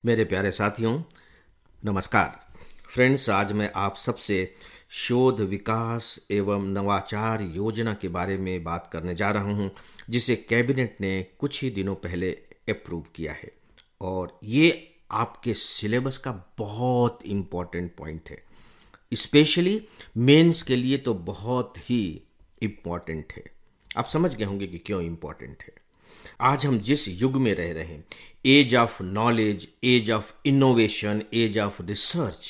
मेरे प्यारे साथियों, नमस्कार। फ्रेंड्स, आज मैं आप सबसे शोध विकास एवं नवाचार योजना के बारे में बात करने जा रहा हूं, जिसे कैबिनेट ने कुछ ही दिनों पहले अप्रूव किया है। और ये आपके सिलेबस का बहुत इम्पोर्टेंट पॉइंट है। स्पेशली मेंस के लिए तो बहुत ही इम्पोर्टेंट है। आप समझ गए होंगे कि क्यों इम्पोर्टेंट है। आज हम जिस युग में रह रहे हैं, age of knowledge, age of innovation, age of research,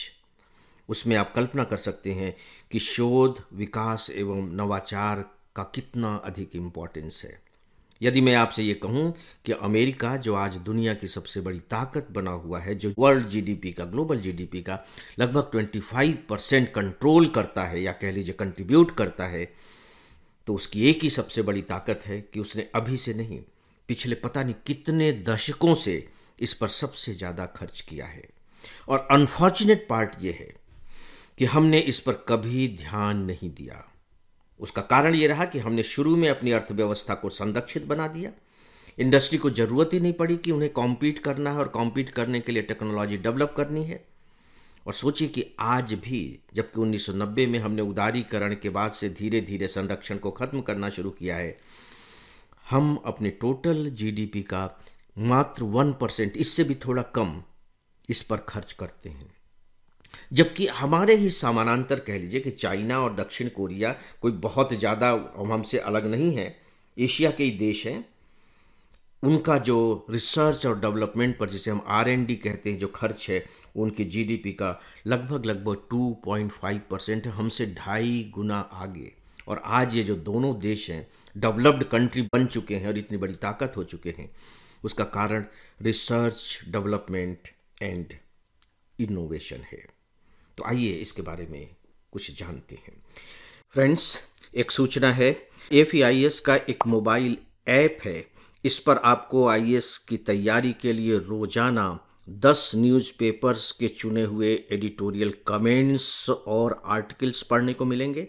उसमें आप कल्पना कर सकते हैं कि शोध विकास एवं नवाचार का कितना अधिक इम्पोर्टेंस है। यदि मैं आपसे ये कहूं कि अमेरिका, जो आज दुनिया की सबसे बड़ी ताकत बना हुआ है, जो वर्ल्ड जीडीपी का, ग्लोबल जीडीपी का लगभग 25% कंट्रोल करता है या कह लीजिए कंट्रीब्यूट करता है, तो उसकी एक ही सबसे बड़ी ताकत है कि उसने अभी से नहीं, पिछले पता नहीं कितने दशकों से इस पर सबसे ज़्यादा खर्च किया है। और अनफॉर्चुनेट पार्ट ये है कि हमने इस पर कभी ध्यान नहीं दिया। उसका कारण ये रहा कि हमने शुरू में अपनी अर्थव्यवस्था को संरक्षित बना दिया। इंडस्ट्री को ज़रूरत ही नहीं पड़ी कि उन्हें कॉम्पीट करना है और कॉम्पीट करने के लिए टेक्नोलॉजी डेवलप करनी है। और सोचिए कि आज भी, जबकि 1990 में हमने उदारीकरण के बाद से धीरे धीरे संरक्षण को ख़त्म करना शुरू किया है, हम अपने टोटल जीडीपी का मात्र 1%, इससे भी थोड़ा कम, इस पर खर्च करते हैं। जबकि हमारे ही समानांतर कह लीजिए कि चाइना और दक्षिण कोरिया कोई बहुत ज़्यादा हमसे अलग नहीं है, एशिया के ही देश हैं। उनका जो रिसर्च और डेवलपमेंट पर, जिसे हम R&D कहते हैं, जो खर्च है, उनके जीडीपी का लगभग 2.5% है, हमसे 2.5 गुना आगे। और आज ये जो दोनों देश हैं, डेवलप्ड कंट्री बन चुके हैं और इतनी बड़ी ताकत हो चुके हैं, उसका कारण रिसर्च, डेवलपमेंट एंड इनोवेशन है। तो आइए इसके बारे में कुछ जानते हैं। फ्रेंड्स, एक सूचना है, FEIS का एक मोबाइल ऐप है। इस पर आपको IAS की तैयारी के लिए रोजाना 10 न्यूज़पेपर्स के चुने हुए एडिटोरियल कमेंट्स और आर्टिकल्स पढ़ने को मिलेंगे।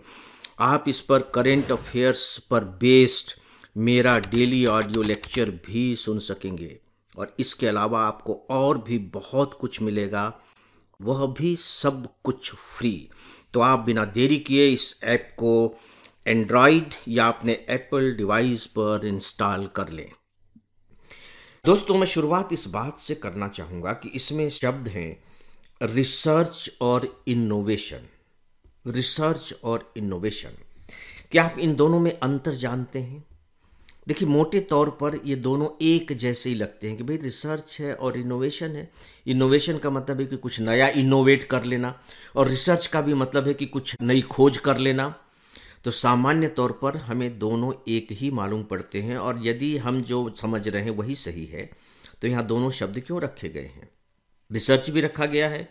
आप इस पर करेंट अफेयर्स पर बेस्ड मेरा डेली ऑडियो लेक्चर भी सुन सकेंगे। और इसके अलावा आपको और भी बहुत कुछ मिलेगा, वह भी सब कुछ फ्री। तो आप बिना देरी किए इस ऐप को एंड्रॉयड या अपने एप्पल डिवाइस पर इंस्टॉल कर लें। दोस्तों, मैं शुरुआत इस बात से करना चाहूँगा कि इसमें शब्द हैं रिसर्च और इनोवेशन। रिसर्च और इनोवेशन, क्या आप इन दोनों में अंतर जानते हैं? देखिए, मोटे तौर पर ये दोनों एक जैसे ही लगते हैं कि भाई रिसर्च है और इनोवेशन है। इनोवेशन का मतलब है कि कुछ नया इनोवेट कर लेना, और रिसर्च का भी मतलब है कि कुछ नई खोज कर लेना। तो सामान्य तौर पर हमें दोनों एक ही मालूम पड़ते हैं, और यदि हम जो समझ रहे हैं वही सही है, तो यहाँ दोनों शब्द क्यों रखे गए हैं? रिसर्च भी रखा गया है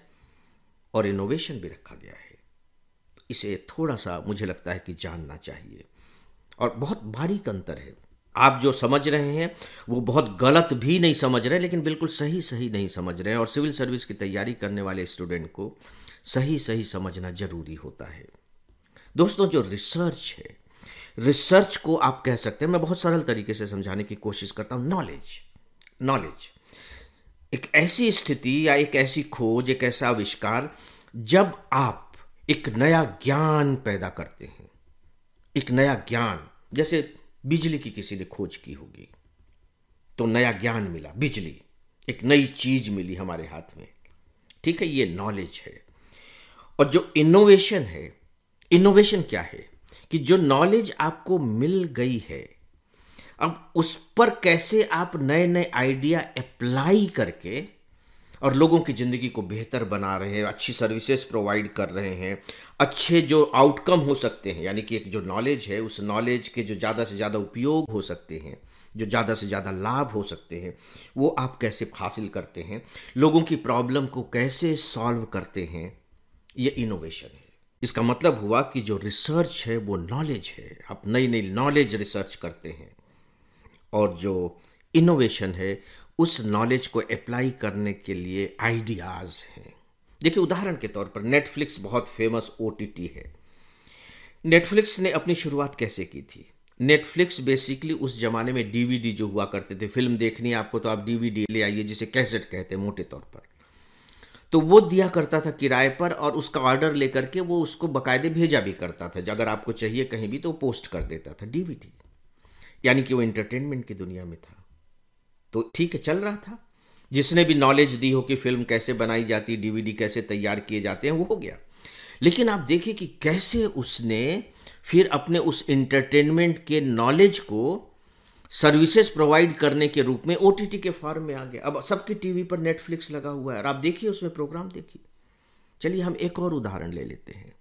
और इनोवेशन भी रखा गया है। इसे थोड़ा सा मुझे लगता है कि जानना चाहिए, और बहुत बारीक अंतर है। आप जो समझ रहे हैं वो बहुत गलत भी नहीं समझ रहे, लेकिन बिल्कुल सही सही नहीं समझ रहे हैं। और सिविल सर्विस की तैयारी करने वाले स्टूडेंट को सही सही समझना जरूरी होता है। दोस्तों, जो रिसर्च है, रिसर्च को आप कह सकते हैं, मैं बहुत सरल तरीके से समझाने की कोशिश करता हूँ, नॉलेज एक ऐसी स्थिति या एक ऐसी खोज, एक ऐसा आविष्कार, जब आप एक नया ज्ञान पैदा करते हैं। एक नया ज्ञान, जैसे बिजली की किसी ने खोज की होगी तो नया ज्ञान मिला, बिजली, एक नई चीज मिली हमारे हाथ में, ठीक है, ये नॉलेज है। और जो इनोवेशन है, इनोवेशन क्या है कि जो नॉलेज आपको मिल गई है, अब उस पर कैसे आप नए नए आइडिया अप्लाई करके और लोगों की ज़िंदगी को बेहतर बना रहे हैं, अच्छी सर्विसेज प्रोवाइड कर रहे हैं, अच्छे जो आउटकम हो सकते हैं, यानी कि एक जो नॉलेज है, उस नॉलेज के जो ज़्यादा से ज़्यादा उपयोग हो सकते हैं, जो ज़्यादा से ज़्यादा लाभ हो सकते हैं, वो आप कैसे हासिल करते हैं, लोगों की प्रॉब्लम को कैसे सॉल्व करते हैं, ये इनोवेशन है। इसका मतलब हुआ कि जो रिसर्च है वो नॉलेज है, आप नई नई नॉलेज रिसर्च करते हैं। और जो इनोवेशन है, उस नॉलेज को अप्लाई करने के लिए आइडियाज़ हैं। देखिए, उदाहरण के तौर पर नेटफ्लिक्स बहुत फेमस OTT है। नेटफ्लिक्स ने अपनी शुरुआत कैसे की थी? नेटफ्लिक्स बेसिकली उस जमाने में डीवीडी जो हुआ करते थे, फिल्म देखनी है आपको तो आप डीवीडी ले आइए, जिसे कैसेट कहते हैं मोटे तौर पर, तो वो दिया करता था किराए पर, और उसका ऑर्डर लेकर के वो उसको बकायदे भेजा भी करता था, अगर आपको चाहिए कहीं भी तो वो पोस्ट कर देता था डीवीडी। यानी कि वो एंटरटेनमेंट की दुनिया में था, तो ठीक है, चल रहा था। जिसने भी नॉलेज दी हो कि फिल्म कैसे बनाई जाती, डीवीडी कैसे तैयार किए जाते हैं, वो हो गया। लेकिन आप देखिए कि कैसे उसने फिर अपने उस एंटरटेनमेंट के नॉलेज को सर्विसेज प्रोवाइड करने के रूप में ओटीटी के फॉर्म में आ गया। अब सबके टीवी पर नेटफ्लिक्स लगा हुआ है और आप देखिए उसमें प्रोग्राम देखिए। चलिए हम एक और उदाहरण ले लेते हैं।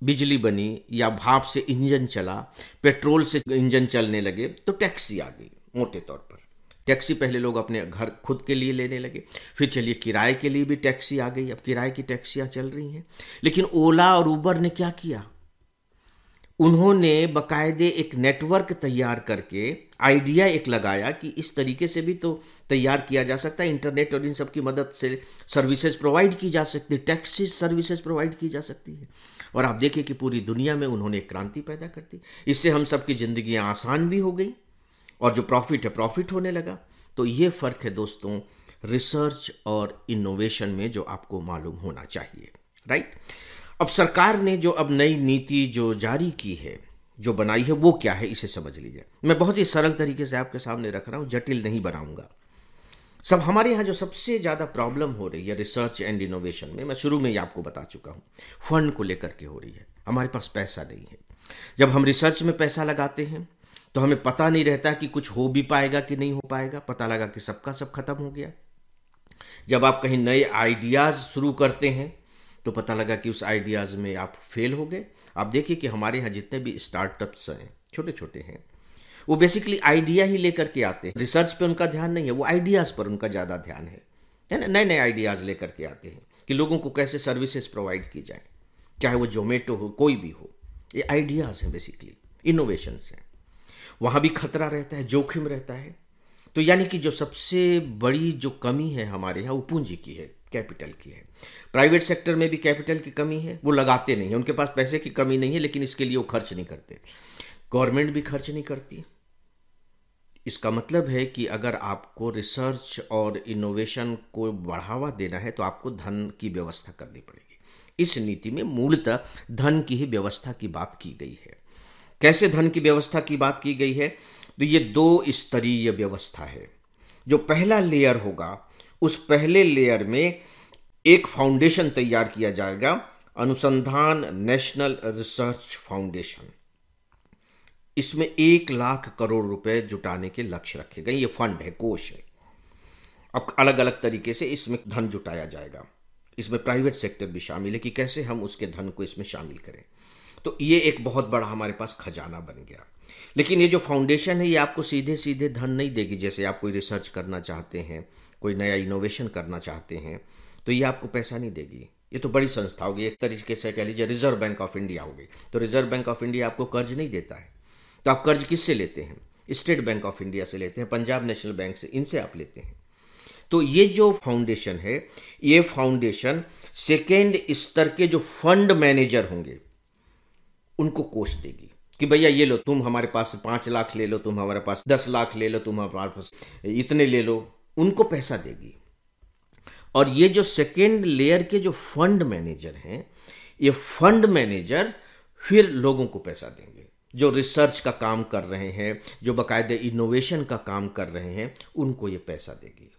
बिजली बनी या भाप से इंजन चला, पेट्रोल से इंजन चलने लगे, तो टैक्सी आ गई। मोटे तौर पर टैक्सी पहले लोग अपने घर खुद के लिए लेने लगे, फिर चलिए किराए के लिए भी टैक्सी आ गई, अब किराए की टैक्सियां चल रही हैं। लेकिन ओला और उबर ने क्या किया, उन्होंने बकायदे एक नेटवर्क तैयार करके आइडिया एक लगाया कि इस तरीके से भी तो तैयार किया जा सकता है, इंटरनेट और इन सब की मदद से सर्विसेज प्रोवाइड की जा सकती है, टैक्सी सर्विसेज प्रोवाइड की जा सकती है। और आप देखिए कि पूरी दुनिया में उन्होंने एक क्रांति पैदा कर दी। इससे हम सबकी जिंदगियां आसान भी हो गई और जो प्रॉफिट है प्रॉफिट होने लगा। तो ये फ़र्क है दोस्तों रिसर्च और इनोवेशन में, जो आपको मालूम होना चाहिए, राइट। अब सरकार ने जो अब नई नीति जो जारी की है, जो बनाई है, वो क्या है, इसे समझ लीजिए। मैं बहुत ही सरल तरीके से आपके सामने रख रहा हूँ, जटिल नहीं बनाऊंगा। सब हमारे यहाँ जो सबसे ज़्यादा प्रॉब्लम हो रही है रिसर्च एंड इनोवेशन में, मैं शुरू में ही आपको बता चुका हूँ, फंड को लेकर के हो रही है। हमारे पास पैसा नहीं है। जब हम रिसर्च में पैसा लगाते हैं तो हमें पता नहीं रहता कि कुछ हो भी पाएगा कि नहीं हो पाएगा, पता लगा कि सबका सब खत्म हो गया। जब आप कहीं नए आइडियाज़ शुरू करते हैं तो पता लगा कि उस आइडियाज़ में आप फेल हो गए। आप देखिए कि हमारे यहाँ जितने भी स्टार्टअप्स हैं, छोटे छोटे हैं, वो बेसिकली आइडिया ही लेकर के आते हैं। रिसर्च पे उनका ध्यान नहीं है, वो आइडियाज़ पर उनका ज़्यादा ध्यान है ना। नए नए आइडियाज़ लेकर के आते हैं कि लोगों को कैसे सर्विसेज प्रोवाइड की जाए, चाहे वो जोमेटो हो, कोई भी हो। ये आइडियाज़ हैं, बेसिकली इनोवेशंस हैं। वहाँ भी खतरा रहता है, जोखिम रहता है। तो यानी कि जो सबसे बड़ी जो कमी है हमारे यहाँ, वो पूंजी की है, कैपिटल की है। प्राइवेट सेक्टर में भी कैपिटल की कमी है, वो लगाते नहीं है, उनके पास पैसे की कमी नहीं है, लेकिन इसके लिए वो खर्च नहीं करते। गवर्नमेंट भी खर्च नहीं करती। इसका मतलब है कि अगर आपको रिसर्च और इनोवेशन को बढ़ावा देना है तो आपको धन की व्यवस्था करनी पड़ेगी। इस नीति में मूलतः धन की ही व्यवस्था की बात की गई है। कैसे धन की व्यवस्था की बात की गई है, तो ये 2 स्तरीय व्यवस्था है। जो पहला लेयर होगा, उस पहले लेयर में एक फाउंडेशन तैयार किया जाएगा, अनुसंधान नेशनल रिसर्च फाउंडेशन। इसमें 1 लाख करोड़ रुपए जुटाने के लक्ष्य रखे गए। ये फंड है, कोष है। अब अलग अलग तरीके से इसमें धन जुटाया जाएगा। इसमें प्राइवेट सेक्टर भी शामिल है कि कैसे हम उसके धन को इसमें शामिल करें। तो ये एक बहुत बड़ा हमारे पास खजाना बन गया। लेकिन ये जो फाउंडेशन है, ये आपको सीधे सीधे धन नहीं देगी। जैसे आप कोई रिसर्च करना चाहते हैं, कोई नया इनोवेशन करना चाहते हैं, तो ये आपको पैसा नहीं देगी। ये तो बड़ी संस्था होगी, एक तरीके से कह लीजिए रिजर्व बैंक ऑफ इंडिया होगी। तो रिजर्व बैंक ऑफ इंडिया आपको कर्ज नहीं देता है। तो आप कर्ज किससे लेते हैं? स्टेट बैंक ऑफ इंडिया से लेते हैं, पंजाब नेशनल बैंक से, इनसे आप लेते हैं। तो ये जो फाउंडेशन है, ये फाउंडेशन सेकेंड स्तर के जो फंड मैनेजर होंगे उनको कोष देगी कि भैया ये लो, तुम हमारे पास 5 लाख ले लो, तुम हमारे पास 10 लाख ले लो, तुम हमारे पास इतने ले लो, उनको पैसा देगी। और ये जो सेकेंड लेयर के जो फंड मैनेजर हैं, ये फंड मैनेजर फिर लोगों को पैसा देंगे। जो रिसर्च का काम कर रहे हैं, जो बाकायदे इनोवेशन का काम कर रहे हैं, उनको ये पैसा देगी।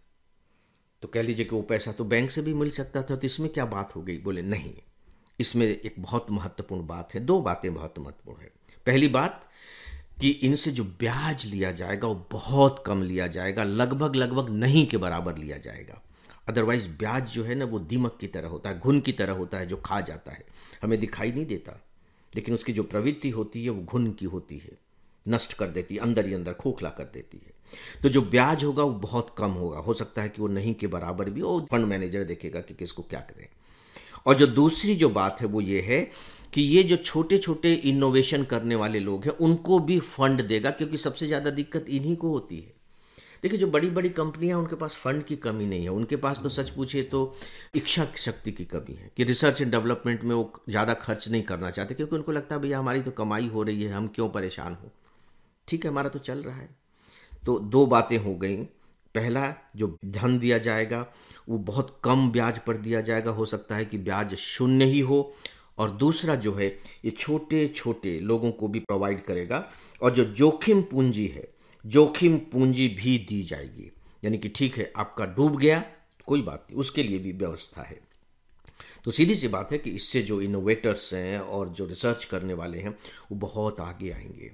तो कह लीजिए कि वो पैसा तो बैंक से भी मिल सकता था, तो इसमें क्या बात हो गई? बोले नहीं, इसमें एक बहुत महत्वपूर्ण बात है। 2 बातें बहुत महत्वपूर्ण है। पहली बात कि इनसे जो ब्याज लिया जाएगा वो बहुत कम लिया जाएगा, लगभग नहीं के बराबर लिया जाएगा। अदरवाइज ब्याज जो है ना, वो दीमक की तरह होता है, घुन की तरह होता है, जो खा जाता है, हमें दिखाई नहीं देता, लेकिन उसकी जो प्रवृत्ति होती है वो घुन की होती है, नष्ट कर देती है, अंदर ही अंदर खोखला कर देती है। तो जो ब्याज होगा वो बहुत कम होगा, हो सकता है कि वो नहीं के बराबर भी हो। फंड मैनेजर देखेगा कि किसको क्या करें। और जो दूसरी जो बात है वो ये है कि ये जो छोटे छोटे इनोवेशन करने वाले लोग हैं उनको भी फंड देगा, क्योंकि सबसे ज़्यादा दिक्कत इन्हीं को होती है। देखिए, जो बड़ी बड़ी कंपनियां, उनके पास फंड की कमी नहीं है, उनके पास तो सच पूछे तो इच्छा शक्ति की कमी है कि रिसर्च एंड डेवलपमेंट में वो ज़्यादा खर्च नहीं करना चाहते, क्योंकि उनको लगता है भैया हमारी तो कमाई हो रही है, हम क्यों परेशान हो। ठीक है, हमारा तो चल रहा है। तो दो बातें हो गई। पहला, जो धन दिया जाएगा वो बहुत कम ब्याज पर दिया जाएगा, हो सकता है कि ब्याज शून्य ही हो। और दूसरा जो है, ये छोटे छोटे लोगों को भी प्रोवाइड करेगा। और जो जोखिम पूंजी है, जोखिम पूंजी भी दी जाएगी। यानी कि ठीक है, आपका डूब गया, कोई बात नहीं, उसके लिए भी व्यवस्था है। तो सीधी सी बात है कि इससे जो इनोवेटर्स हैं और जो रिसर्च करने वाले हैं वो बहुत आगे आएंगे।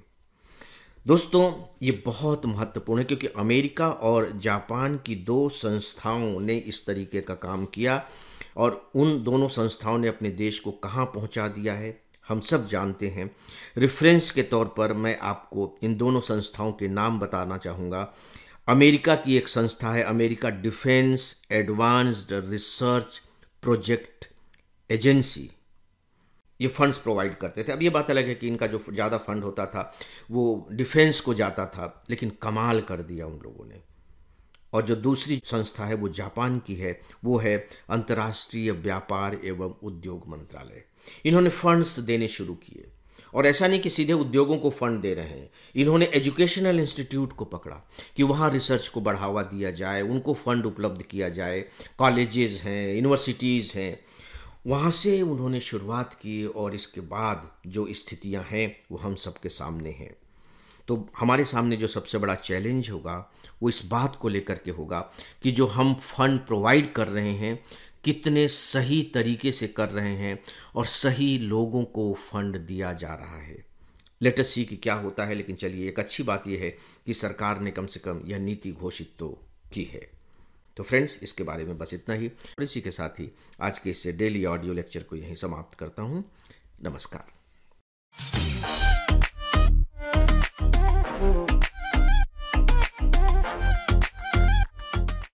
दोस्तों, ये बहुत महत्वपूर्ण है क्योंकि अमेरिका और जापान की दो संस्थाओं ने इस तरीके का काम किया और उन दोनों संस्थाओं ने अपने देश को कहाँ पहुँचा दिया है हम सब जानते हैं। रेफरेंस के तौर पर मैं आपको इन दोनों संस्थाओं के नाम बताना चाहूँगा। अमेरिका की एक संस्था है America defence advanced research project agency. ये फंड्स प्रोवाइड करते थे। अब ये बात अलग है कि इनका जो ज़्यादा फंड होता था वो डिफेंस को जाता था, लेकिन कमाल कर दिया उन लोगों ने। और जो दूसरी संस्था है वो जापान की है, वो है अंतर्राष्ट्रीय व्यापार एवं उद्योग मंत्रालय। इन्होंने फंड्स देने शुरू किए और ऐसा नहीं कि सीधे उद्योगों को फंड दे रहे हैं। इन्होंने एजुकेशनल इंस्टीट्यूट को पकड़ा कि वहाँ रिसर्च को बढ़ावा दिया जाए, उनको फंड उपलब्ध किया जाए। कॉलेजेस हैं, यूनिवर्सिटीज़ हैं, वहाँ से उन्होंने शुरुआत की और इसके बाद जो स्थितियाँ हैं वो हम सबके सामने हैं। तो हमारे सामने जो सबसे बड़ा चैलेंज होगा वो इस बात को लेकर के होगा कि जो हम फंड प्रोवाइड कर रहे हैं कितने सही तरीके से कर रहे हैं और सही लोगों को फंड दिया जा रहा है। लेट अस सी कि क्या होता है। लेकिन चलिए, एक अच्छी बात यह है कि सरकार ने कम से कम यह नीति घोषित तो की है। तो फ्रेंड्स, इसके बारे में बस इतना ही और इसी के साथ ही आज के इस डेली ऑडियो लेक्चर को यहीं समाप्त करता हूँ। नमस्कार।